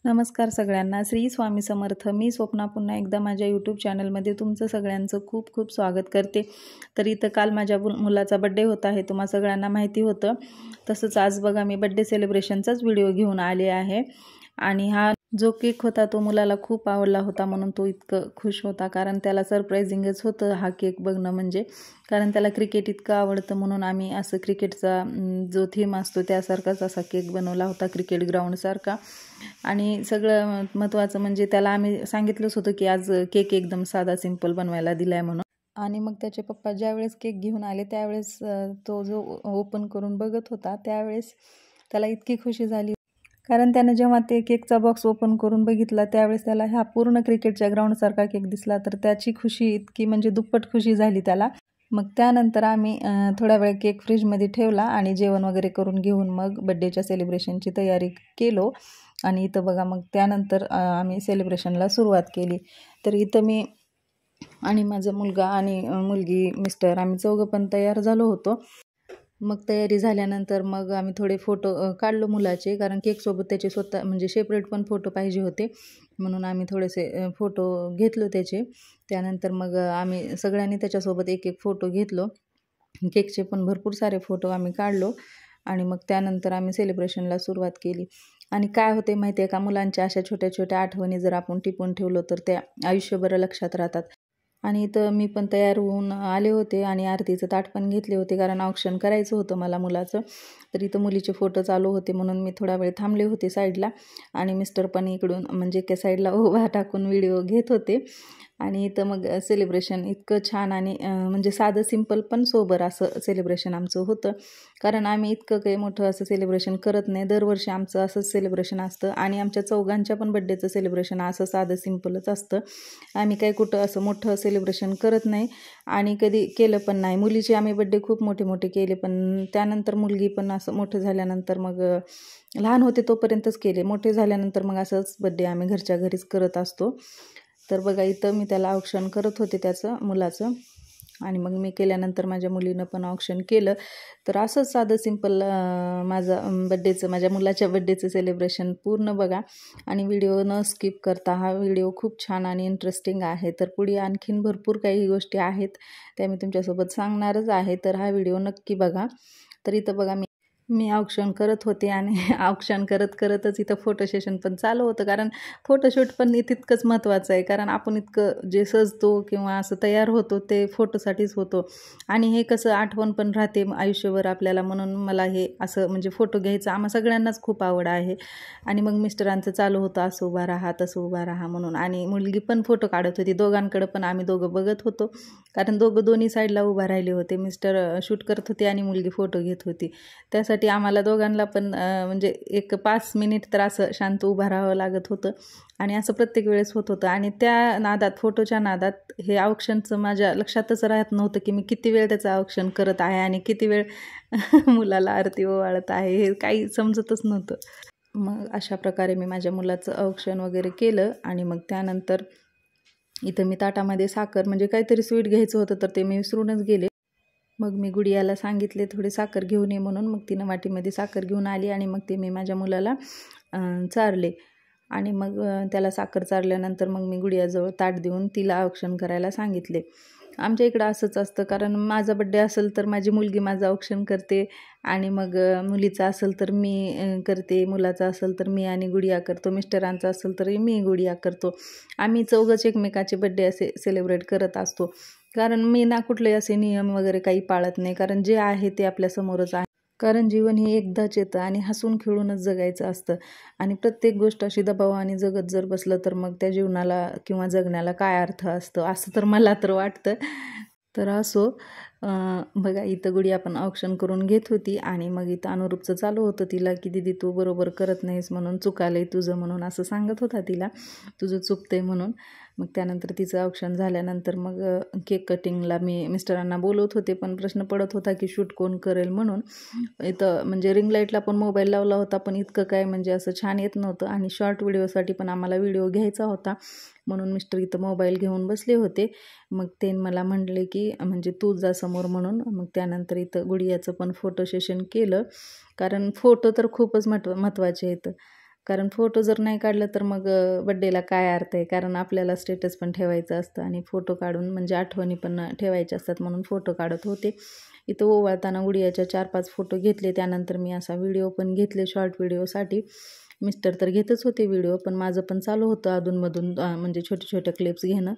नमस्कार सगळ्यांना. श्री स्वामी समर्थ. मी स्वप्ना पुन्हा एकदा माझ्या यूट्यूब चॅनलमध्ये तुमचं सगळ्यांचं खूप खूप स्वागत करते. तर इथं काल माझ्या मुलाचा बड्डे होता हे तुम्हा सगळ्यांना माहिती होतं. तसंच आज बघा मी बड्डे सेलिब्रेशनचाच व्हिडिओ घेऊन आले आहे. आणि हा जो केक होता तो मुलाला खूप आवडला होता, म्हणून तो इतकं खुश होता. कारण त्याला सरप्रायझिंगच होतं हा केक बघणं म्हणजे. कारण त्याला क्रिकेट इतकं आवडतं, म्हणून आम्ही असं क्रिकेटचा जो थीम असतो त्यासारखाच असा केक बनवला होता, क्रिकेट ग्राउंडसारखा. आणि सगळं महत्त्वाचं म्हणजे त्याला आम्ही सांगितलंच होतं की आज केक एकदम साधा सिंपल बनवायला दिला आहे म्हणून. आणि मग त्याचे पप्पा ज्यावेळेस केक घेऊन आले त्यावेळेस तो जो ओपन करून बघत होता त्यावेळेस त्याला इतकी खुशी झाली. कारण त्यानं जेव्हा ते केकचा बॉक्स ओपन करून बघितला त्यावेळेस त्याला हा पूर्ण क्रिकेटच्या ग्राउंडसारखा केक दिसला. तर त्याची खुशी इतकी म्हणजे दुप्पट खुशी झाली त्याला. मग त्यानंतर आम्ही थोडा वेळ केक फ्रीजमध्ये ठेवला आणि जेवण वगैरे करून घेऊन मग बड्डेच्या सेलिब्रेशनची तयारी केलो. आणि इथं बघा मग त्यानंतर आम्ही सेलिब्रेशनला सुरुवात केली. तर इथं मी आणि माझा मुलगा आणि मुलगी मिस्टर आम्ही चौघं पण तयार झालो होतो. मग तयारी झाल्यानंतर मग आम्ही थोडे फोटो काढलो मुलाचे, कारण केकसोबत त्याचे स्वतः म्हणजे सेपरेट पण फोटो पाहिजे होते, म्हणून आम्ही थोडेसे फोटो घेतलो त्याचे. त्यानंतर मग आम्ही सगळ्यांनी त्याच्यासोबत एक एक फोटो घेतलो. केकचे पण भरपूर सारे फोटो आम्ही काढलो. आणि मग त्यानंतर आम्ही सेलिब्रेशनला सुरुवात केली. आणि काय होते माहिती आहे का, मुलांच्या अशा छोट्या छोट्या आठवणी जर आपण टिपून ठेवलो तर त्या आयुष्यभर लक्षात राहतात. आणि इथं मी पण तयार होऊन आले होते आणि आरतीचं ताट पण घेतले होते, कारण ऑप्शन करायचं होतं मला मुलाचं. तर इथं मुलीचे फोटो चालू होते म्हणून मी थोडा वेळ थांबले होते साईडला. आणि मिस्टर पण इकडून म्हणजे त्या साईडला उभा टाकून व्हिडिओ घेत होते. आणि इथं मग सेलिब्रेशन इतकं छान आणि म्हणजे साधं सिंपल पण सोबर असं सेलिब्रेशन आमचं होतं. कारण आम्ही इतकं काही मोठं असं सेलिब्रेशन करत नाही. दरवर्षी आमचं असंच सेलिब्रेशन असतं. आणि आमच्या चौघांच्या पण बड्डेचं सेलिब्रेशन असं साधं सिंपलच असतं. आम्ही काही कुठं असं मोठं सेलिब्रेशन करत नाही आणि कधी केलं पण नाही. मुलीचे आम्ही बड्डे खूप मोठे मोठे केले, पण त्यानंतर मुलगी पण असं मोठं झाल्यानंतर मग लहान होते तोपर्यंतच केले. मोठे झाल्यानंतर मग असंच बड्डे आम्ही घरच्या घरीच करत असतो. तर बघा इथं मी त्याला औक्षण करत होते त्याचं मुलाचं. आणि मग मी केल्यानंतर माझ्या मुलीनं पण औक्षण केलं. तर असंच साधं सिंपल माझ्या मुलाच्या बड्डेचं सेलिब्रेशन पूर्ण बघा आणि व्हिडिओ न स्किप करता. हा व्हिडिओ खूप छान आणि इंटरेस्टिंग आहे. तर पुढे आणखीन भरपूर काही गोष्टी आहेत त्या मी तुमच्यासोबत सांगणारच आहे. तर हा व्हिडिओ नक्की बघा. तर इथं बघा मी औक्षण करत होते आणि औक्षण करतच इथं फोटो सेशन पण चालू होतं. कारण फोटोशूट पण तितकंच महत्त्वाचं आहे. कारण आपण इतकं जे सजतो किंवा असं तयार होतो ते फोटोसाठीच होतो. आणि हे कसं आठवण पण राहते आयुष्यभर आपल्याला, म्हणून मला हे असं म्हणजे फोटो घ्यायचं आम्हा सगळ्यांनाच खूप आवड आहे. आणि मग मिस्टरांचं चालू होतं असं उभा राहा तसं उभा राहा म्हणून. आणि मुलगी पण फोटो काढत होती. दोघांकडं पण आम्ही दोघं बघत होतो, कारण दोन्ही साईडला उभा राहिले होते. मिस्टर शूट करत होते आणि मुलगी फोटो घेत होती. त्यासाठी आम्हाला दोघांना पण म्हणजे एक 5 मिनिट तर असं शांत उभं राहावं लागत होतं. आणि असं प्रत्येक वेळेस होत होतं. आणि त्या नादात फोटोच्या नादात हे औक्षणचं माझ्या लक्षातच राहत नव्हतं की मी किती वेळ त्याचं औक्षण करत आहे आणि किती वेळ मुलाला आरती ओवाळत आहे, हे काही समजतच नव्हतं. मग अशा प्रकारे मी माझ्या मुलाचं औक्षण वगैरे केलं. आणि मग त्यानंतर इथं मी ताटामध्ये साखर म्हणजे काहीतरी स्वीट घ्यायचं होतं तर ते मी विसरूनच गेले. मग मी गुडियाला सांगितले थोडी साखर घेऊन ये म्हणून. मग तिनं वाटीमध्ये साखर घेऊन आली आणि मग ते मी माझ्या मुलाला चारले. आणि मग त्याला साखर चारल्यानंतर मग मी गुडियाजवळ ताट देऊन तिला औक्षण करायला सांगितले. आमच्या इकडं असंच असतं, कारण माझा बड्डे असेल तर माझी मुलगी माझं औक्षण करते आणि मग मुलीचा असेल तर मी करते, मुलाचा असेल तर मी आणि गुडिया करतो, मिस्टरांचा असेल तर मी गुडिया करतो. आम्ही चौघंच एकमेकाचे बड्डे असे सेलिब्रेट करत असतो. कारण मी ना कुठले असे नियम वगैरे काही पाळत नाही, कारण जे आहे ते आपल्यासमोरच आहे. कारण जीवन हे एकदाच येतं आणि हसून खेळूनच जगायचं असतं. आणि प्रत्येक गोष्ट अशी दबावाने जगत जर बसलं तर मग त्या जीवनाला किंवा जगण्याला काय अर्थ असतं, असं तर मला तर वाटतं. तर असो बघा इथं गुडिया पण औक्षण करून घेत होती. आणि मग इथं अनुरूपचं चालू होतं तिला की दीदी तू बरोबर करत नाहीस म्हणून, चुकालंय तुझं म्हणून असं सांगत होता तिला, तुझं चुकतंय म्हणून. मग त्यानंतर तिचं औक्षण झाल्यानंतर मग केक कटिंगला मी मिस्टरांना बोलवत होते, पण प्रश्न पडत होता की शूट कोण करेल म्हणून. इथं म्हणजे रिंग लाईटला पण मोबाईल लावला होता, पण इतकं काय म्हणजे असं छान येत नव्हतं. आणि शॉर्ट व्हिडिओसाठी पण आम्हाला व्हिडिओ घ्यायचा होता, म्हणून मिस्टर इथं मोबाईल घेऊन बसले होते. मग ते मला म्हटले की म्हणजे तू जा समोर म्हणून. मग त्यानंतर इथं गुडियाचं पण फोटो सेशन केलं, कारण फोटो तर खूपच महत्त्वाचे आहेत. कारण फोटो जर नाही काढलं तर मग बड्डेला काय अर्थ आहे, कारण आपल्याला स्टेटस पण ठेवायचं असतं आणि फोटो काढून म्हणजे आठवणी पण ठेवायच्या असतात म्हणून फोटो काढत होते. इथं ओवाळताना गुडियाच्या 4-5 फोटो घेतले. त्यानंतर मी असा व्हिडिओ पण घेतले शॉर्ट व्हिडिओसाठी. मिस्टर तर घेतच होते व्हिडिओ, पण माझं पण चालू होतं अधूनमधून म्हणजे छोटे क्लिप्स घेणं.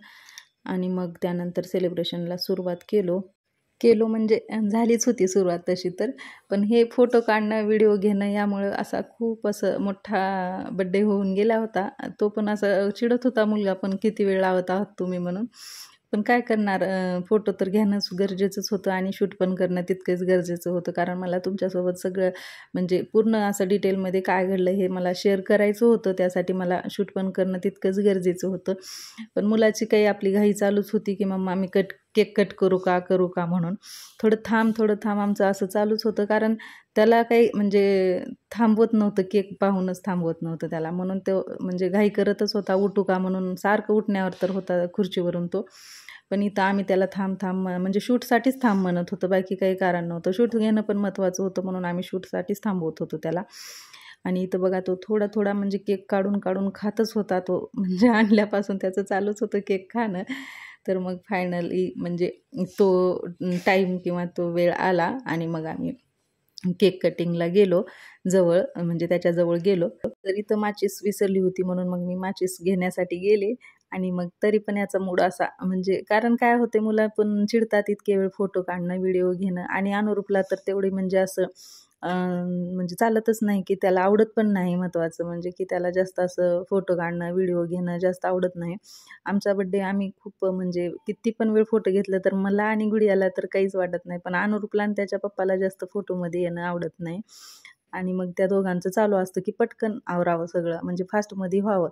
आणि मग त्यानंतर सेलिब्रेशनला सुरुवात केलो म्हणजे झालीच होती सुरुवात तशी तर. पण हे फोटो काढणं, व्हिडिओ घेणं यामुळं असा खूप असं मोठा बड्डे होऊन गेला होता. तो पण असं चिडत होता मुलगा पण, किती वेळ लावत आहात तुम्ही म्हणून. पण काय करणार, फोटो तर घेणंच गरजेचंच होतं आणि शूट पण करणं तितकंच गरजेचं होतं. कारण मला तुमच्यासोबत सगळं म्हणजे पूर्ण असं डिटेलमध्ये काय घडलं हे मला शेअर करायचं होतं. त्यासाठी मला शूट पण करणं तितकंच गरजेचं होतं. पण मुलाची काही आपली घाई चालूच होती की मम्मा मी केक कट करू का म्हणून. थोडं थांब आमचं असं चालूच होतं. कारण त्याला काही म्हणजे थांबवत नव्हतं, केक पाहूनच थांबवत नव्हतं त्याला. म्हणून तो म्हणजे घाई करतच होता, उठू का म्हणून सारखं उठण्यावर तर होता खुर्चीवरून तो. पण इथं आम्ही त्याला थांब म्हणजे शूटसाठीच थांब म्हणत होतो, बाकी काही कारण नव्हतं. शूट घेणं पण महत्त्वाचं होतं म्हणून आम्ही शूटसाठीच थांबवत होतो त्याला. आणि इथं बघा तो थोडा म्हणजे केक काढून खातच होता तो. म्हणजे आणल्यापासून त्याचं चालूच होतं केक खाणं. तर मग फायनली म्हणजे तो टाईम किंवा तो वेळ आला आणि मग आम्ही केक कटिंगला गेलो म्हणजे त्याच्याजवळ गेलो. तर इथं माचीस विसरली होती म्हणून मग मी माचीस घेण्यासाठी गेले. आणि मग तरी पण याचा मूड असा म्हणजे, कारण काय होते मुलं पण चिडतात इतके वेळ फोटो काढणं, व्हिडिओ घेणं. आणि अनुरूपला तर तेवढी म्हणजे असं म्हणजे चालतच नाही, की त्याला आवडत पण नाही. महत्त्वाचं म्हणजे की त्याला जास्त असं फोटो काढणं, व्हिडिओ घेणं जास्त आवडत नाही. आमचा बड्डे आम्ही खूप म्हणजे किती पण वेळ फोटो घेतलं तर मला आणि गुडियाला तर काहीच वाटत नाही. पण अनुरूपला आणि त्याच्या पप्पाला जास्त फोटोमध्ये येणं आवडत नाही. आणि मग त्या दोघांचं चालू असतं की पटकन आवरावं सगळं, म्हणजे फास्टमध्ये व्हावं.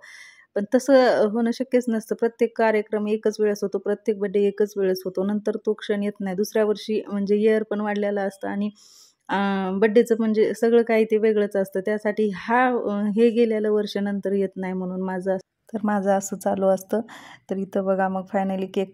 पण तसं होणं शक्यच नसतं. प्रत्येक कार्यक्रम एकच वेळेस होतो, प्रत्येक बड्डे एकच वेळेस होतो. नंतर तो क्षण येत नाही. दुसऱ्या वर्षी म्हणजे इयर पण वाढलेलं असतं आणि बड्डेचं म्हणजे सगळं काही ते वेगळंच असतं. त्यासाठी हे गेलेलं वर्ष नंतर येत नाही म्हणून माझं असं चालू असतं. तर इथं बघा मग फायनली केक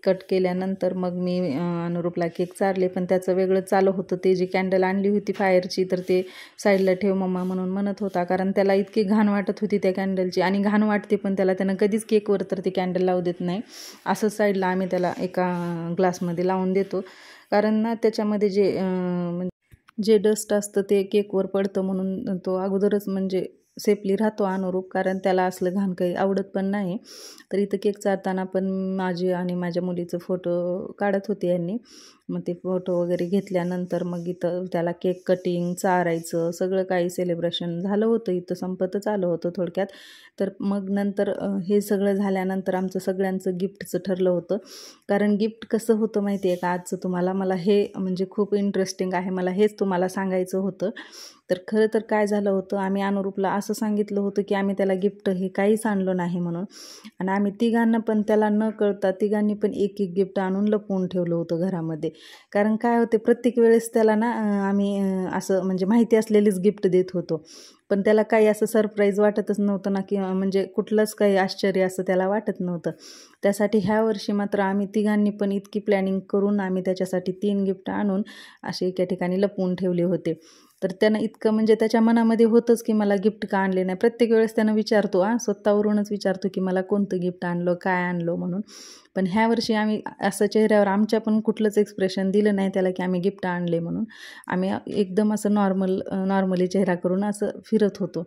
कट केल्यानंतर मग मी अनुरूपला केक चारले. पण त्याचं वेगळं चालू होतं. ते जी कॅन्डल आणली होती फायरची तर ते साईडला ठेव मम्मा म्हणून म्हणत होता. कारण त्याला इतकी घाण वाटत होती त्या कॅन्डलची. आणि घाण वाटते पण त्यानं कधीच केकवर तर ती कॅन्डल लावू देत नाही. असं साईडला आम्ही त्याला एका ग्लासमध्ये लावून देतो. कारण ना त्याच्यामध्ये जे डस्ट असतं ते केकवर पडतं म्हणून तो अगोदरच म्हणजे सेफली राहतो अनुरूप. कारण त्याला असलं घाण काही आवडत पण नाही. तर इथं केक चारताना पण माझी आणि माझ्या मुलीचं फोटो काढत होते यांनी. मग ते फोटो वगैरे घेतल्यानंतर मग इथं त्याला केक कटिंग, चारायचं सगळं काही सेलिब्रेशन झालं होतं. इथं संपतच आलं होतं थोडक्यात. तर मग नंतर हे सगळं झाल्यानंतर आमचं सगळ्यांचं गिफ्टचं ठरलं होतं. कारण गिफ्ट कसं होतं माहिती आहे का आजचं मला हे म्हणजे खूप इंटरेस्टिंग आहे. मला हेच तुम्हाला सांगायचं होतं. तर खरं तर काय झालं होतं, आम्ही अनुरूपला असं सांगितलं होतं की आम्ही त्याला गिफ्ट हे काहीच आणलं नाही म्हणून. आणि आम्ही तिघांना पण त्याला न कळता तिघांनी पण एक गिफ्ट आणून लपवून ठेवलं होतं घरामध्ये. कारण काय होते प्रत्येक वेळेस त्याला ना आम्ही असं म्हणजे माहिती असलेलीच गिफ्ट देत होतो. पण त्याला काही असं सरप्राईज वाटतच नव्हतं ना, किंवा म्हणजे कुठलंच काही आश्चर्य असं त्याला वाटत नव्हतं. त्यासाठी ह्या वर्षी मात्र आम्ही तिघांनी पण इतकी प्लॅनिंग करून आम्ही त्याच्यासाठी 3 गिफ्ट आणून असे एका ठिकाणी लपवून ठेवले होते. तर त्यानं इतकं म्हणजे त्याच्या मनामध्ये होतंच की मला गिफ्ट का आणले नाही. प्रत्येक वेळेस त्यानं विचारतो स्वतःवरूनच विचारतो की मला कोणतं गिफ्ट आणलं, काय आणलं म्हणून. पण ह्या वर्षी आम्ही असं चेहऱ्यावर आमच्या पण कुठलंच एक्सप्रेशन दिलं नाही त्याला की आम्ही गिफ्ट आणले म्हणून. आम्ही एकदम असं नॉर्मली चेहरा करून असं फिरत होतो.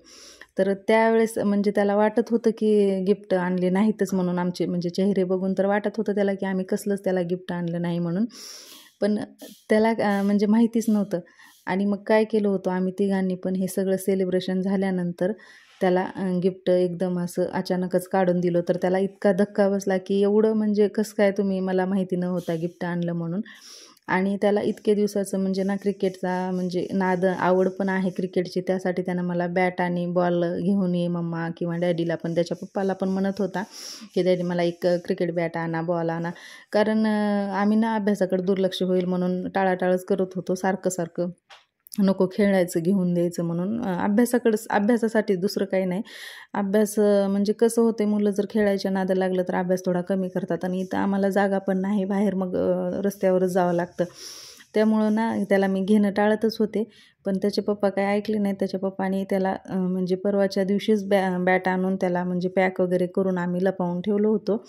तर त्यावेळेस म्हणजे त्याला वाटत होतं की गिफ्ट आणले नाहीतच म्हणून. आमचे म्हणजे चेहरे बघून तर वाटत होतं त्याला की आम्ही कसलंच त्याला गिफ्ट आणलं नाही म्हणून. पण त्याला म्हणजे माहितीच नव्हतं. आणि मग काय केलं होतं आम्ही तिघांनी पण हे सगळं सेलिब्रेशन झाल्यानंतर त्याला गिफ्ट एकदम असं अचानकच काढून दिलं. तर त्याला इतका धक्का बसला की एवढं म्हणजे कसं काय तुम्ही, मला माहिती नव्हता गिफ्ट आणलं म्हणून. आणि त्याला इतके दिवसाचं म्हणजे ना क्रिकेटचा म्हणजे आवड पण आहे क्रिकेटची. त्यासाठी त्यानं मला बॅट आणि बॉल घेऊन ये मम्मा, किंवा डॅडीला पण त्याच्या पप्पाला पण म्हणत होता की डॅडी मला एक क्रिकेट बॅट आणा, बॉल आणा. कारण आम्ही ना अभ्यासाकडे दुर्लक्ष होईल म्हणून टाळाटाळच करत होतो सारखं नको खेळायचं घेऊन द्यायचं म्हणून. अभ्यासासाठी दुसरं काही नाही. अभ्यास म्हणजे कसं होते, मुलं जर खेळायच्या नादाला लागलं तर अभ्यास थोडा कमी करतात. आणि इथं आम्हाला जागा पण नाही बाहेर, मग रस्त्यावरच जावं लागतं. त्यामुळं ना त्याला मी घेणं टाळतच होते. पण त्याचे पप्पा काय ऐकले नाही. त्याच्या पप्पाने त्याला म्हणजे परवाच्या दिवशीच बॅट आणून त्याला म्हणजे पॅक वगैरे करून आम्ही लपवून ठेवलो होतो.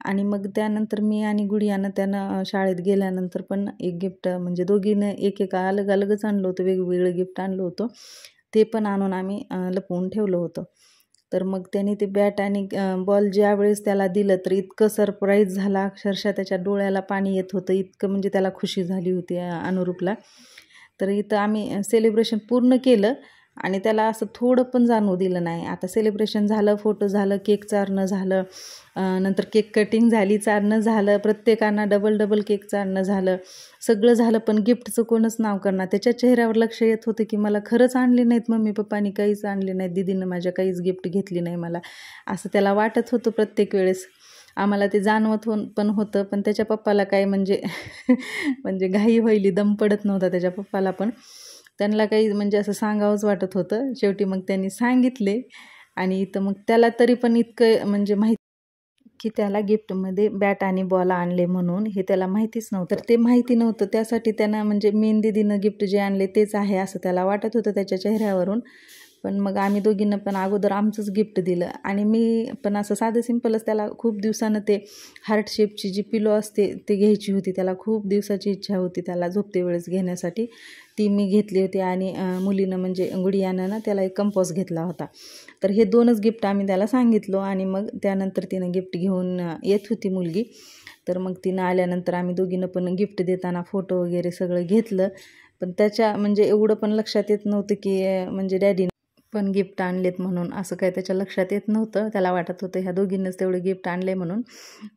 आणि मग त्यानंतर मी आणि गुडियानं त्यानं शाळेत गेल्यानंतर पण एक गिफ्ट म्हणजे दोघीनं एक अलग अलगच आणलं होतं, वेगवेगळं गिफ्ट आणलं होतं. ते पण आणून आम्ही लपवून ठेवलं होतं. तर मग त्याने ते बॅट आणि बॉल ज्यावेळेस त्याला दिलं तर इतकं सरप्राईज झाला, अक्षरशः त्याच्या डोळ्याला पाणी येत होतं, इतकं म्हणजे त्याला खुशी झाली होती अनुरूपला. तर इथं आम्ही सेलिब्रेशन पूर्ण केलं आणि त्याला असं थोडं पण जाणवू दिलं नाही. आता सेलिब्रेशन झालं, फोटो झालं, केक चारणं झालं, नंतर केक कटिंग झाली, चारणं झालं, प्रत्येकांना डबल केक चारणं झालं, सगळं झालं. पण गिफ्टचं कोणच नाव करणार. त्याच्या चेहऱ्यावर लक्ष येत होतं की मला खरंच आणले नाहीत मम्मी पप्पानी, काहीच आणले नाहीत, दीदीनं माझ्या काहीच गिफ्ट घेतली नाही मला, असं त्याला वाटत होतं प्रत्येक वेळेस. आम्हाला ते जाणवत पण होतं. पण त्याच्या पप्पाला काय म्हणजे म्हणजे घाई व्हायली, दम पडत नव्हता त्याच्या पप्पाला पण. त्यांना काही म्हणजे असं सांगावंच वाटत होतं. शेवटी मग त्यांनी सांगितले आणि इथं मग त्याला तरी पण इतकं म्हणजे माहिती की त्याला गिफ्टमध्ये बॅट आणि बॉल आणले म्हणून हे त्याला माहितीच नव्हतं. तर ते माहिती नव्हतं, त्यासाठी त्यानं म्हणजे मेन दीदीनं गिफ्ट जे आणले तेच आहे असं त्याला वाटत होतं त्याच्या चेहऱ्यावरून. पण मग आम्ही दोघींना पण अगोदर आमचंच गिफ्ट दिलं आणि मी पण असं साधं सिंपलच त्याला खूप दिवसानं ते हार्ट शेपची जी पिलो असते ते घ्यायची होती. त्याला खूप दिवसाची इच्छा होती त्याला झोपते वेळेस घेण्यासाठी. ती मी घेतली होती आणि मुलीनं म्हणजे गुडियानं ना त्याला एक कंपॉस घेतला होता. तर हे 2च गिफ्ट आम्ही त्याला सांगितलो आणि मग त्यानंतर तिनं गिफ्ट घेऊन येत होती मुलगी. तर मग तिनं आल्यानंतर आम्ही दोघीनं पण गिफ्ट देताना फोटो वगैरे सगळं घेतलं. पण त्याच्या म्हणजे एवढं पण लक्षात येत नव्हतं की म्हणजे डॅडीनं पण गिफ्ट आणलेत म्हणून, असं काय त्याच्या लक्षात येत नव्हतं. त्याला वाटत होतं ह्या दोघींनीच तेवढे गिफ्ट आणले म्हणून.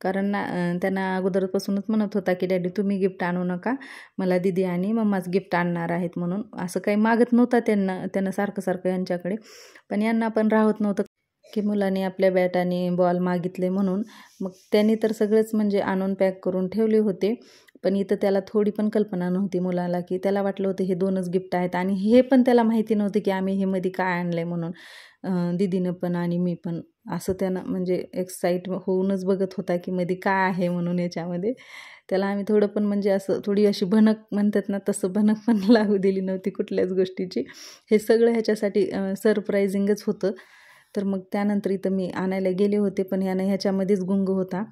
कारण ना त्यांना अगोदरपासूनच म्हणत होता की डॅडी तुम्ही गिफ्ट आणू नका, मला दीदी आणि मम्माच गिफ्ट आणणार आहेत म्हणून. असं काही मागत नव्हता त्यानं सारखं यांच्याकडे. पण यांना पण राहत नव्हतं की मुलांनी आपल्या बॅट आणि बॉल मागितले म्हणून. मग त्यांनी तर सगळेच म्हणजे आणून पॅक करून ठेवले होते. पण इथं त्याला थोडी पण कल्पना नव्हती मुलाला, की त्याला वाटलं होतं हे 2च गिफ्ट आहेत आणि हे पण त्याला माहिती नव्हतं की आम्ही हे मध्ये काय आणलं आहे म्हणून. दीदीनं पण आणि मी पण असं त्यानं म्हणजे एक्साईट होऊनच बघत होता की मध्ये काय आहे म्हणून याच्यामध्ये. त्याला आम्ही थोडं पण म्हणजे असं थोडी अशी भनक म्हणतात ना तसं भनक पण लागू दिली नव्हती कुठल्याच गोष्टीची. हे सगळं ह्याच्यासाठी सरप्रायझिंगच होतं. तर मग त्यानंतर इथं मी आणायला गेले होते पण ह्याच्यामध्येच गुंग होता.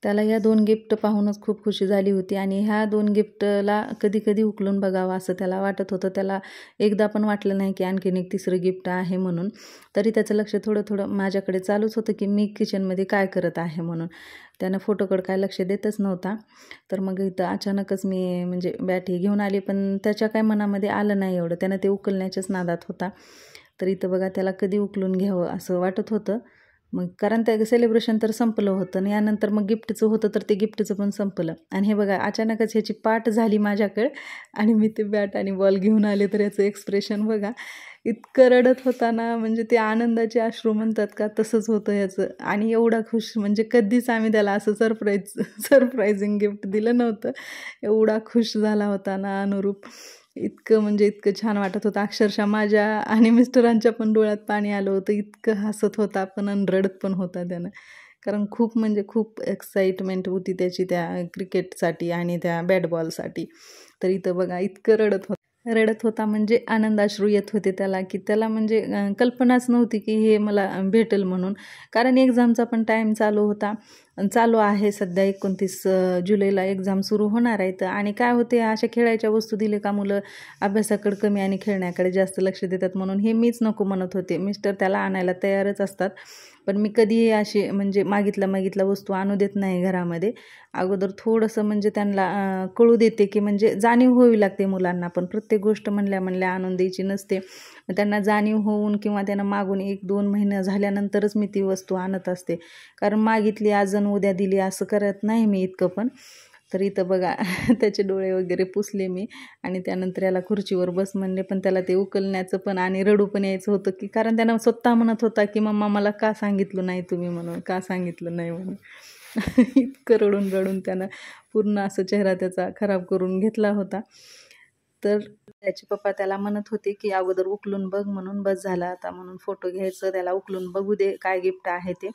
त्याला ह्या 2 गिफ्ट पाहूनच खूप खुशी झाली होती आणि ह्या 2 गिफ्टला कधी उकलून बघावं असं त्याला वाटत होतं. त्याला एकदा पण वाटलं नाही की आणखीन एक 3रं गिफ्ट आहे म्हणून. तरी त्याचं लक्ष थोडं माझ्याकडे चालूच होतं की मी किचनमध्ये काय करत आहे म्हणून. त्यानं फोटोकडे काय लक्ष देतच नव्हता. तर मग इथं अचानकच मी म्हणजे बॅट ही घेऊन आली पण त्याच्या काय मनामध्ये आलं नाही एवढं. त्यानं ते उकलण्याच्याच नादात होता. तर इथं बघा त्याला कधी उकलून घ्यावं असं वाटत होतं. मग कारण त्या सेलिब्रेशन तर संपलं होतं आणि यानंतर मग गिफ्टचं होतं तर ते गिफ्टचं पण संपलं. आणि हे बघा अचानकच ह्याची पाठ झाली माझ्याकडे आणि मी ते बॅट आणि बॉल घेऊन आले. तर याचं एक्सप्रेशन बघा, इतकं रडत होता ना म्हणजे ते आनंदाचे अश्रू म्हणतात का तसंच होतं ह्याचं. आणि एवढा खुश म्हणजे कधीच आम्ही त्याला असं सरप्रायझिंग गिफ्ट दिलं नव्हतं. एवढा खुश झाला होता ना अनुरूप. इतकं छान वाटत होतं. अक्षरशः माझ्या आणि मिस्टरांच्या पण डोळ्यात पाणी आलं होतं. इतकं हसत होता पण आणि रडत पण होता त्यानं. कारण खूप एक्साइटमेंट होती त्याची त्या क्रिकेटसाठी आणि त्या बॅट बॉलसाठी. तर इथं बघा इतकं रडत होता म्हणजे आनंदाश्रू येत होते त्याला, की त्याला म्हणजे कल्पनाच नव्हती की हे मला भेटेल म्हणून. कारण एक्झामचा पण टाईम चालू आहे सध्या. 29 जुलैला एक्झाम सुरू होणार आहेत. आणि काय होते अशा खेळायच्या वस्तू दिले का मुलं अभ्यासाकडे कमी आणि खेळण्याकडे जास्त लक्ष देतात म्हणून हे मीच नको म्हणत होते. मिस्टर त्याला आणायला तयारच असतात. पण मी कधीही अशी म्हणजे मागितल्या वस्तू आणू देत नाही घरामध्ये. अगोदर थोडंसं म्हणजे त्यांना कळू देते की म्हणजे जाणीव व्हावी लागते मुलांना पण. प्रत्येक गोष्ट म्हणल्या आणून द्यायची नसते. त्यांना जाणीव होऊन किंवा त्यांना मागून 1-2 महिने झाल्यानंतरच मी ती वस्तू आणत असते. कारण मागितली आज आणि उद्या दिली असं करत नाही मी इतकं पण. तर इथं बघा त्याचे डोळे वगैरे पुसले मी आणि त्यानंतर याला खुर्चीवर बस म्हणले. पण त्याला ते उकलण्याचं पण आणि रडू पण यायचं होतं की कारण त्यानं स्वतः म्हणत होता की मम्मा मला का सांगितलं नाही तुम्ही म्हणून, का सांगितलं नाही म्हणून. इतकं रडून त्यानं पूर्ण असं चेहरा त्याचा खराब करून घेतला होता. तर त्याचे पप्पा त्याला म्हणत होते की अगोदर उकलून बघ म्हणून, बस झाला आता म्हणून, फोटो घ्यायचं त्याला उकलून बघू दे काय गिफ्ट आहे ते.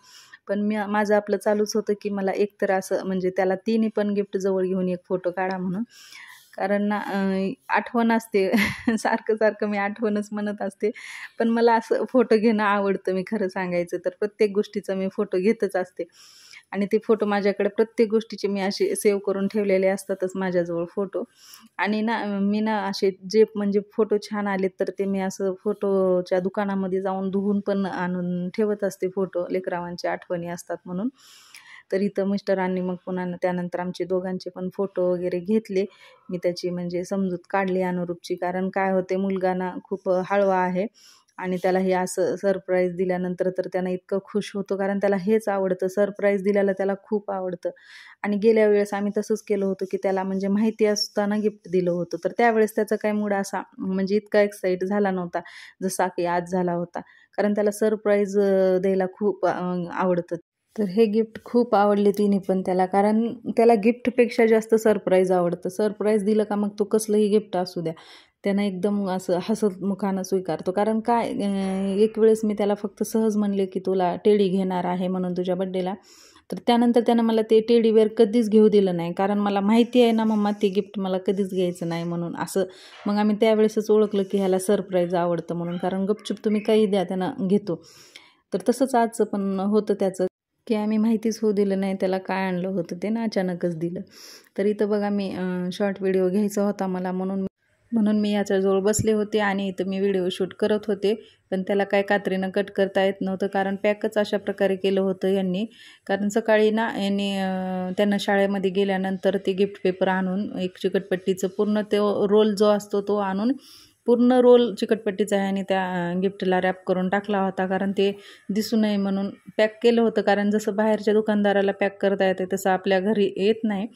पण माझं आपलं चालूच होतं की मला एक तर असं म्हणजे त्याला 3 पण गिफ्ट जवळ घेऊन एक फोटो काढा म्हणून. कारण ना आठवण असते सारखं सारखं मी आठवणच म्हणत असते. पण मला असं फोटो घेणं आवडतं. मी खरं सांगायचं तर प्रत्येक गोष्टीचा मी फोटो घेतच असते आणि ते फोटो माझ्याकडे प्रत्येक गोष्टीचे मी असे सेव्ह करून ठेवलेले असतातच माझ्याजवळ फोटो. आणि ना मी ना असे जे म्हणजे फोटो छान आलेत तर ते मी असं फोटोच्या दुकानामध्ये जाऊन धुवून पण आणून ठेवत असते फोटो, लेकरावांच्या आठवणी असतात म्हणून. तर इथं मिस्टरांनी मग पुन्हा त्यानंतर आमचे दोघांचे पण फोटो वगैरे घेतले. मी त्याची म्हणजे समजूत काढली अनुरूपची. कारण काय होते, मुलगा ना खूप हळवा आहे आणि त्याला हे असं सरप्राईज दिल्यानंतर तर त्यानं इतकं खुश होतो, कारण त्याला हेच आवडतं. सरप्राईज दिल्याला त्याला खूप आवडतं. आणि गेल्या वेळेस आम्ही तसंच केलं होतं की त्याला म्हणजे माहिती असताना गिफ्ट दिलं होतं. तर त्यावेळेस त्याचा काही मूड असा म्हणजे इतका एक्साईट झाला नव्हता जसा की आज झाला होता. कारण त्याला सरप्राईज द्यायला खूप आवडतं. तर हे गिफ्ट खूप आवडले तिन्ही पण त्याला. कारण त्याला गिफ्टपेक्षा जास्त सरप्राईज आवडतं. सरप्राईज दिलं का मग तो कसलंही गिफ्ट असू द्या, त्यानं एकदम असं हसतमुखानं स्वीकारतो. कारण काय एक वेळेस मी त्याला फक्त सहज म्हणले की तुला टेडी घेणार आहे म्हणून तुझ्या बड्डेला. तर त्यानंतर त्यानं मला ते टेडी बेअर कधीच घेऊ दिलं नाही. कारण मला माहिती आहे ना मम्मा ते गिफ्ट मला कधीच घ्यायचं नाही म्हणून असं. मग आम्ही त्यावेळेसच ओळखलं की ह्याला सरप्राईज आवडतं म्हणून. कारण गपचूप तुम्ही काही द्या त्यानं घेतो. तर तसंच आजचं पण होतं त्याचं की आम्ही माहितीच होऊ दिलं नाही त्याला काय आणलं होतं ते ना, अचानकच दिलं. तर इथं बघा मी शॉर्ट व्हिडिओ घ्यायचा होता मला म्हणून मी याच्याजवळ बसले होते आणि इथं मी व्हिडिओ शूट करत होते. पण त्याला काय कात्रीनं कट करता येत नव्हतं, कारण पॅकच अशा प्रकारे केलं होतं यांनी. कारण सकाळी ना यांनी त्यांना शाळेमध्ये गेल्यानंतर ते गिफ्ट पेपर आणून एक चिकटपट्टीचं पूर्ण तो रोल जो असतो तो आणून पूर्ण रोल चिकटपट्टीचा आहे आणि त्या गिफ्टला रॅप करून टाकला होता. कारण ते दिसू नये म्हणून पॅक केलं होतं. कारण जसं बाहेरच्या दुकानदाराला पॅक करता येते तसं आपल्या घरी येत नाही.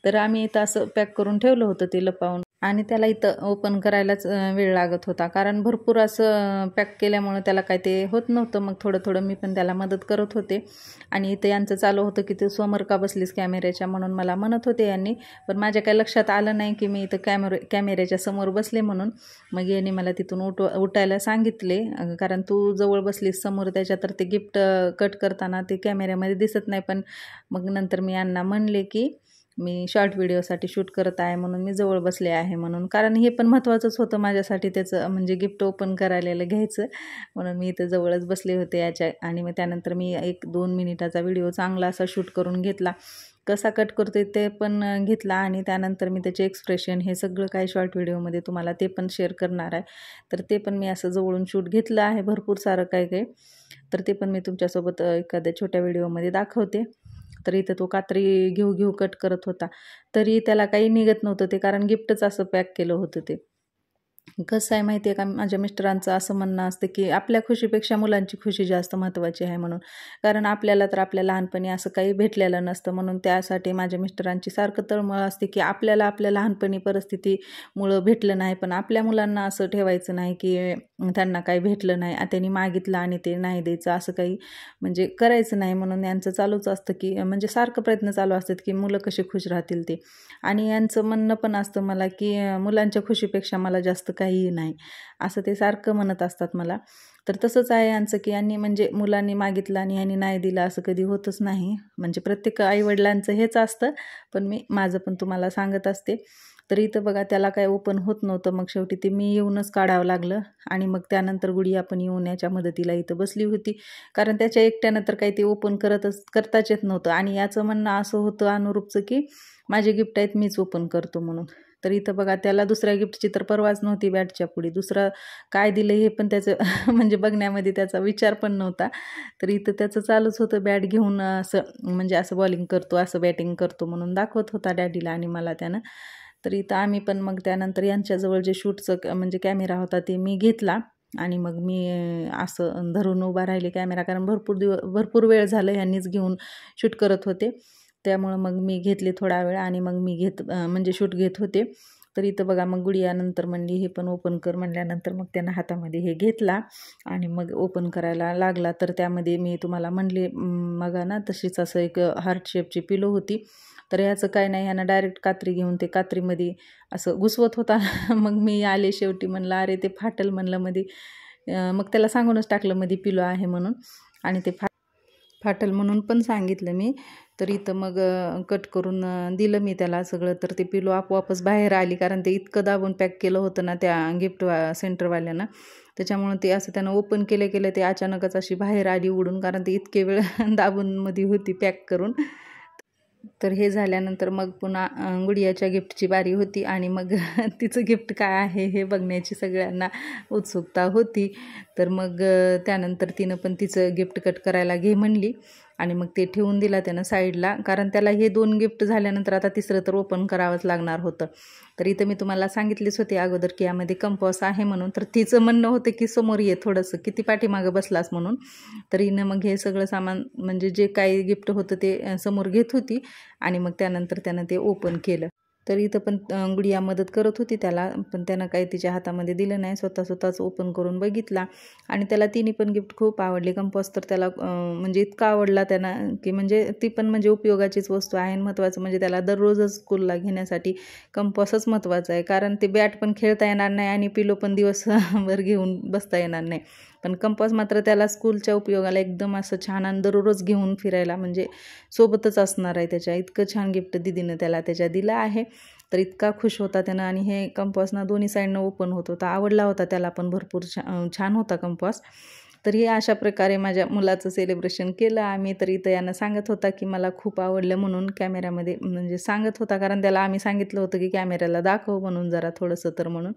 तर आम्ही इथं असं पॅक करून ठेवलं होतं ते लपवून. आणि त्याला इथं ओपन करायलाच वेळ लागत होता. कारण भरपूर असं पॅक केल्यामुळं त्याला काय ते होत नव्हतं. मग थोडं थोडं मी पण त्याला मदत करत होते. आणि इथं यांचं चालू होतं की तू समोर का बसलीस कॅमेऱ्याच्या म्हणून मला म्हणत होते यांनी. पण माझ्या काही लक्षात आलं नाही की मी इथं कॅमेऱ्याच्या समोर बसले म्हणून. मग यांनी मला तिथून उठायला सांगितले. कारण तू जवळ बसलीस समोर त्याच्या तर ते गिफ्ट कट करताना ते कॅमेऱ्यामध्ये दिसत नाही. पण मग नंतर मी यांना म्हणले की मी शॉर्ट व्हिडिओसाठी शूट करत आहे म्हणून मी जवळ बसले आहे म्हणून. कारण हे पण महत्त्वाचंच होतं माझ्यासाठी त्याचं म्हणजे गिफ्ट ओपन करायला घ्यायचं. म्हणून मी इथं जवळच बसले होते याच्या. आणि मग त्यानंतर मी 1-2 मिनिटाचा व्हिडिओ चांगला असा शूट करून घेतला. कसा कट करतोय ते पण घेतला आणि त्यानंतर मी त्याचे एक्सप्रेशन हे सगळं काही शॉर्ट व्हिडिओमध्ये तुम्हाला ते पण शेअर करणार आहे. तर ते पण मी असं जवळून शूट घेतलं आहे भरपूर सारं काय काय. तर ते पण मी तुमच्यासोबत एखाद्या छोट्या व्हिडिओमध्ये दाखवते. तर इथं तो कात्री घेऊ कट करत होता. तरी त्याला काही निघत नव्हतं ते, कारण गिफ्टच असं पॅक केलं होतं ते. कसं आहे माहिती आहे का, माझ्या मिस्टरांचं असं म्हणणं असतं की आपल्या खुशीपेक्षा मुलांची खुशी जास्त महत्त्वाची आहे म्हणून. कारण आपल्याला तर आपल्या लहानपणी असं काही भेटलेलं नसतं. म्हणून त्यासाठी माझ्या मिस्टरांची सारखं तळमळ असते की आपल्याला आपल्या लहानपणी परिस्थितीमुळं भेटलं नाही, पण आपल्या मुलांना असं ठेवायचं नाही की त्यांना काही भेटलं नाही, त्यांनी मागितलं आणि ते नाही द्यायचं, असं काही म्हणजे करायचं नाही. म्हणून यांचं चालूच असतं की म्हणजे सारखं प्रयत्न चालू असतात की मुलं कशी खुश राहतील ते. आणि यांचं म्हणणं पण असतं मला की मुलांच्या खुशीपेक्षा मला जास्त काहीही नाही, असं ते सारखं म्हणत असतात मला. तर तसंच आहे यांचं की यांनी म्हणजे मुलांनी मागितलं आणि यांनी नाही दिलं असं कधी होतच नाही. म्हणजे प्रत्येक आईवडिलांचं हेच असतं. पण मी माझं पण तुम्हाला सांगत असते. तर इथं बघा त्याला काय ओपन होत नव्हतं. मग शेवटी ते मी येऊनच काढावं लागलं. आणि मग त्यानंतर गुडिया पण येऊन याच्या मदतीला इथं बसली होती. कारण त्याच्या एकट्यानं तर काही ते ओपन करताच येत नव्हतं. आणि याचं म्हणणं असं होतं अनुरूपचं की माझे गिफ्ट आहेत मीच ओपन करतो म्हणून. तर इथं बघा त्याला दुसऱ्या गिफ्टची तर परवाच नव्हती बॅटच्या पुढे. दुसरं काय दिलं हे पण त्याचं म्हणजे बघण्यामध्ये त्याचा विचार पण नव्हता. तर इथं त्याचं चालूच होतं बॅट घेऊन असं म्हणजे असं बॉलिंग करतो, असं बॅटिंग करतो म्हणून दाखवत होता डॅडीला आणि मला त्यानं. तर इथं आम्ही पण मग त्यानंतर यांच्याजवळ जे शूटचं म्हणजे कॅमेरा होता ते मी घेतला. आणि मग मी असं धरून उभा राहिले कॅमेरा, कारण भरपूर वेळ झालं यांनीच घेऊन शूट करत होते. त्यामुळं मग मी घेतले थोडा वेळ आणि मग मी म्हणजे शूट घेत होते. तर इथं बघा मग गुडिया नंतर म्हणली हे पण ओपन कर म्हणल्यानंतर मग त्यानं हातामध्ये हे घेतला आणि मग ओपन करायला लागला. तर त्यामध्ये मी तुम्हाला म्हणले मग ना तशीच असं एक हार्ट शेपची पिलो होती. तर याचं काय नाही, ह्यानं डायरेक्ट कात्री घेऊन ते कात्रीमध्ये असं घुसवत होता. मग मी आले शेवटी, म्हणलं अरे ते फाटल म्हणलं मध्ये. मग त्याला सांगूनच टाकलं मध्ये पिलो आहे म्हणून. आणि ते फाटल म्हणून पण सांगितलं मी. तर इथं मग कट करून दिलं मी त्याला सगळं. तर ते पिलो आपोआपच बाहेर आली, कारण ते इतकं दाबून पॅक केलं होतं ना त्या गिफ्ट सेंटरवाल्यानं. त्याच्यामुळं ते असं त्यानं ओपन केलं ते अचानकच अशी बाहेर आली उडून, कारण ते इतके वेळ दाबून मध्ये होती पॅक करून. तर हे झाल्यानंतर मग पुन्हा गुडियाच्या गिफ्टची बारी होती आणि मग तिचं गिफ्ट काय आहे हे बघण्याची सगळ्यांना उत्सुकता होती. तर मग त्यानंतर तिनं पण तिचं गिफ्ट कट करायला घे म्हणली आणि मग ते ठेवून दिला त्यानं साईडला, कारण त्याला हे 2 गिफ्ट झाल्यानंतर आता तिसरं तर ओपन करावंच लागणार होतं. तर इथं मी तुम्हाला सांगितलीच होती अगोदर की यामध्ये कंपॉस आहे म्हणून. तर तिचं म्हणणं होतं की समोर ये थोडंसं, किती पाठीमागं बसलास म्हणून. तर हिनं मग हे सगळं सामान म्हणजे जे काही गिफ्ट होतं ते समोर घेत होती आणि मग त्यानंतर त्यानं ते ओपन केलं. तर इथं पण गुडिया मदत करत होती त्याला, पण त्यानं काही तिच्या हातामध्ये दिलं नाही. स्वतःच ओपन करून बघितला आणि त्याला तिन्ही पण गिफ्ट खूप आवडली. कंपॉस तर त्याला म्हणजे इतका आवडला त्यांना की म्हणजे ती पण म्हणजे उपयोगाचीच वस्तू आहे. महत्त्वाचं म्हणजे त्याला दररोजच स्कूलला घेण्यासाठी कंपॉसच महत्त्वाचं आहे, कारण ते बॅट पण खेळता येणार नाही आणि पिलो पण दिवसभर घेऊन बसता येणार नाही. पण कंपॉस मात्र त्याला स्कूलच्या उपयोगाला एकदम असं छान आणि दररोज घेऊन फिरायला म्हणजे सोबतच असणार आहे त्याच्या. इतकं छान गिफ्ट दीदीनं त्याला त्याच्या दिलं आहे. तर इतका खुश होता त्यानं आणि हे कंपॉस ना दोन्ही साईडनं ओपन होत होता. आवडला होता त्याला पण भरपूर छान होता कंपॉस. तर हे अशा प्रकारे माझ्या मुलाचं सेलिब्रेशन केलं आम्ही. तर इथं यानं सांगत होता की मला खूप आवडलं म्हणून, कॅमेऱ्यामध्ये म्हणजे सांगत होता, कारण त्याला आम्ही सांगितलं होतं की कॅमेऱ्याला दाखव म्हणून जरा थोडंसं तर म्हणून.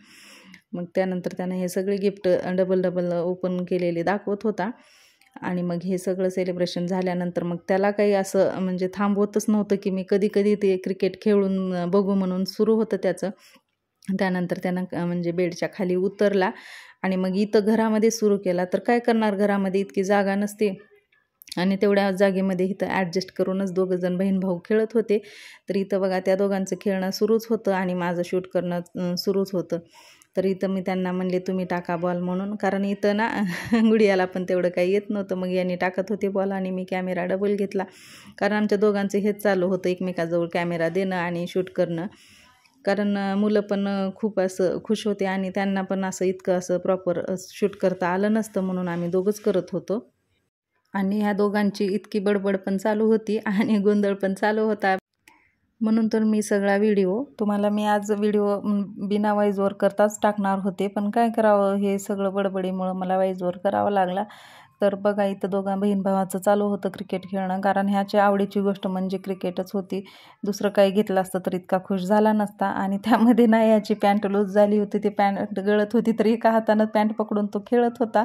मग त्यानंतर त्यानं हे सगळे गिफ्ट डबल ओपन केलेले दाखवत होता आणि मग हे सगळं सेलिब्रेशन झाल्यानंतर मग त्याला काही असं म्हणजे थांबवतच नव्हतं की मी कधी ते क्रिकेट खेळून बघू म्हणून सुरू होतं त्याचं. त्यानंतर त्यानं म्हणजे बेडच्या खाली उतरला आणि मग इथं घरामध्ये सुरू केला. तर काय करणार, घरामध्ये इतकी जागा नसते आणि तेवढ्या जागेमध्ये इथं ॲडजस्ट करूनच दोघंजण बहीण भाऊ खेळत होते. तर इथं बघा त्या दोघांचं खेळणं सुरूच होतं आणि माझं शूट करणं सुरूच होतं. तर इथं मी त्यांना म्हणले तुम्ही टाका बॉल म्हणून, कारण इथं ना गुडियाला पण तेवढं काही येत नव्हतं. मग यांनी टाकत होते बॉल आणि मी कॅमेरा डबल घेतला, कारण आमच्या दोघांचं हेच चालू होतं, एकमेकाजवळ कॅमेरा देणं आणि शूट करणं. कारण मुलं पण खूप असं खुश होते आणि त्यांना पण असं इतकं असं प्रॉपर शूट करता आलं नसतं, म्हणून आम्ही दोघंच करत होतो. आणि ह्या दोघांची इतकी बडबड पण चालू होती आणि गोंधळ पण चालू होता. म्हणून तर मी सगळा व्हिडिओ तुम्हाला मी आज व्हिडिओ बिना वाईज ओव्हर करताच टाकणार होते, पण काय करावं, हे सगळं बडबडीमुळं मला वाईज ओव्हर करावा लागला. तर बघा इथं दोघा बहीण भावाचं चालू होतं क्रिकेट खेळणं, कारण ह्याच्या आवडीची गोष्ट म्हणजे क्रिकेटच होती. दुसरं काही घेतलं असतं तर इतका खुश झाला नसता. आणि त्यामध्ये ना याची पॅन्ट लूज झाली होती, ती पॅन्ट गळत होती, तर एका हातानं पॅन्ट पकडून तो खेळत होता.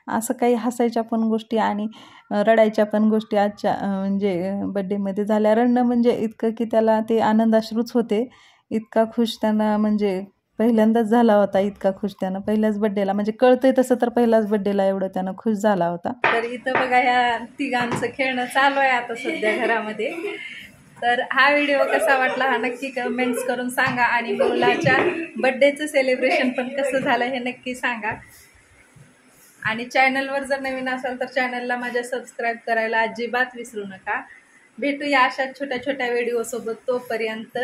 असं काही हसायच्या पण गोष्टी आणि रडायच्या पण गोष्टी आजच्या म्हणजे बड्डेमध्ये झाल्या. रडणं म्हणजे इतकं की त्याला ते आनंदाश्रूच होते. इतका खुश त्यांना म्हणजे पहिल्यांदाच झाला होता, इतका खुश त्यानं पहिल्याच बड्डेला, म्हणजे कळतंय तसं तर पहिल्याच बड्डेला एवढं त्यानं खुश झाला होता. तर इथं बघा ह्या तिघांचं खेळणं चालू आहे आता सध्या घरामध्ये. तर हा व्हिडिओ कसा वाटला हा नक्की कमेंट्स करून सांगा आणि मुलाच्या बड्डेचं सेलिब्रेशन पण कसं झालं हे नक्की सांगा. आणि चॅनलवर जर नवीन असाल तर चॅनलला माझ्या सबस्क्राईब करायला अजिबात विसरू नका. भेटूया अशा छोट्या छोट्या व्हिडिओसोबत. तोपर्यंत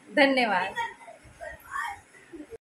धन्यवाद.